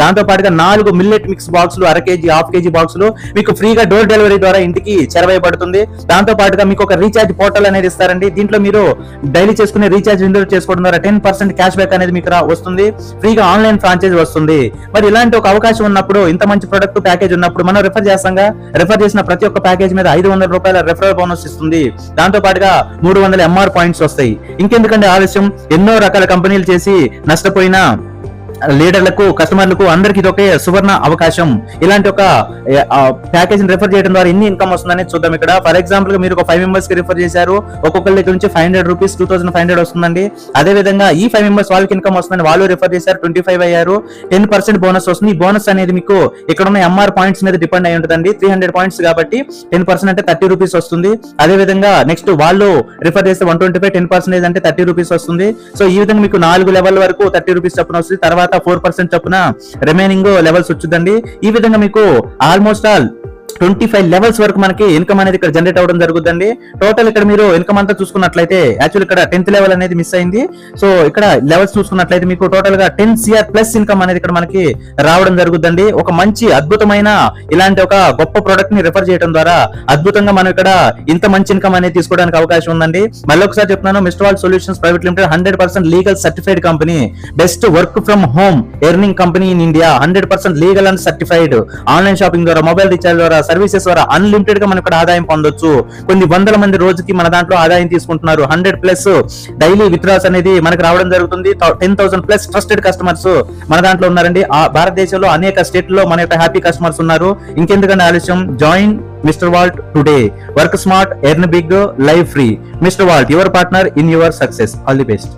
దాంతో పాటుగా 4 millet mix బాక్సులు, అర కేజీ, హాఫ్ కేజీ బాక్సులు మీకు ఫ్రీగా డోర్ డెలివరీ ద్వారా ఇంటికి చేరవేయబడుతుంది. దాంతో పాటుగా మీకు ఒక రీఛార్జ్ పోర్టల్ అనేది ఇస్తారండి. దీంట్లో మీరు డైలీ చేసుకునే రీఛార్జ్ రిన్యూవల్ చేసుకోవడం ద్వారా 10% క్యాష్ బ్యాక్ అనేది మీకు వస్తుంది. ఫ్రీగా ఆన్లైన్ ఫ్రాంచైజ్ వస్తుంది. మరి ఇలాంటి ఒక అవకాశం ఉన్నప్పుడు, ఇంత మంచి ప్రొడక్ట్ ప్యాకేజ్ ఉన్నప్పుడు మనం రిఫర్ చేస్తాంగా, రిఫర్ చేసిన ప్రతి ఒక్క ప్యాకేజ్ మీద 500 రూపాయల రెఫరల్ బోనస్ ఇస్తుంది. దాంతో పాటుగా 300 MR పాయింట్స్ వస్తాయి. ఇంకెందుకంటే ఆలస్యం, ఎన్నో రకాల కంపెనీలు చేసి నష్టపోయిన లీడర్లకు, కస్టమర్లకు అందరికి ఇది ఒకే సువర్ణ అవకాశం. ఇలాంటి ఒక ప్యాకేజ్ రిఫర్ చేయడం ద్వారా ఎన్ని ఇన్కమ్ వస్తుందని చూద్దాం. ఇక్కడ ఫర్ ఎగ్జాంపుల్ గా మీరు ఒక 5 మెంబర్స్ కి రిఫర్ చేశారు, ఒక్కొక్కరి దగ్గర నుంచి 500 రూపీస్ 2500 వస్తుందండి. అదే విధంగా ఈ 5 మెంబర్స్ వాళ్ళకి ఇన్కమ్ వస్తుందని, వాళ్ళు రిఫర్ చేశారు, 25 అయ్యారు, 10% బోనస్ వస్తుంది. ఈ బోనస్ అనేది మీకు ఇక్కడ ఉన్న MR పాయింట్స్ మీద డిపెండ్ అయి ఉంటుందండి. 300 పాయింట్స్ కాబట్టి 10% అంటే 30 రూపీస్ వస్తుంది. అదే విధంగా నెక్స్ట్ వాళ్ళు రిఫర్ చేస్తే 125, 10% అంటే 30 రూపీస్ వస్తుంది. సో ఈ విధంగా మీకు 4 లెవెల్ వరకు 30 రూపీస్ చొప్పున వస్తుంది. తర్వాత 4% చొప్పున రిమైనింగ్ లెవెల్స్ వచ్చుదండి. ఈ విధంగా మీకు ఆల్మోస్ట్ ఆల్ 25 లెవెల్స్ వరకు మనకి ఇన్కమ్ అనేది ఇక్కడ జనరేట్ అవ్వడం జరుగుతుంది. టోటల్ ఇక్కడ మీరు ఇన్కమ్ అంతా చూసుకున్నట్లయితే, యాక్చువల్ ఇక్కడ 10th లెవెల్ అనేది మిస్ అయింది. సో ఇక్కడ లెవెల్స్ చూసుకున్నట్లయితే మీకు టోటల్ గా 10 CR ప్లస్ ఇన్కమ్ అనేది ఇక్కడ మనకి రావడం జరుగుతుంది. ఒక మంచి అద్భుతమైన ఇలాంటి ఒక గొప్ప ప్రొడక్ట్ ని రిఫర్ చేయడం ద్వారా అద్భుతంగా మనం ఇక్కడ ఇంత మంచి ఇన్కమ్ అనేది తీసుకోవడానికి అవకాశం ఉందండి. మళ్ళీ ఒకసారి చెప్తున్నాను, mister vault solutions private limited 100% legal certified company, best work from home earning company in India, 100% legal and certified. Online shopping ద్వారా, మొబైల్ రీఛార్జ్ ద్వారా, సర్వీసెస్ ద్వారా అన్లిమిటెడ్ గా మనం ఇక్కడ ఆదాయం పొందొచ్చు. కొన్ని వందల మంది రోజుకి మన దాంట్లో ఆదాయం తీసుకుంటున్నారు. 100+ డైలీ విత్డ్రాస్ అనేది మనకు రావడం జరుగుతుంది. 10,000+ ట్రస్టెడ్ కస్టమర్స్ మన దాంట్లో ఉన్నారండి. ఆ భారతదేశంలో అనేక స్టేట్ లో మన యొక్క హ్యాపీ కస్టమర్స్ ఉన్నారు. ఇంకెందుకంటే ఆలస్యం, join mister vault today. Work smart, earn big, live free. Mister vault, your partner in your success. All the best.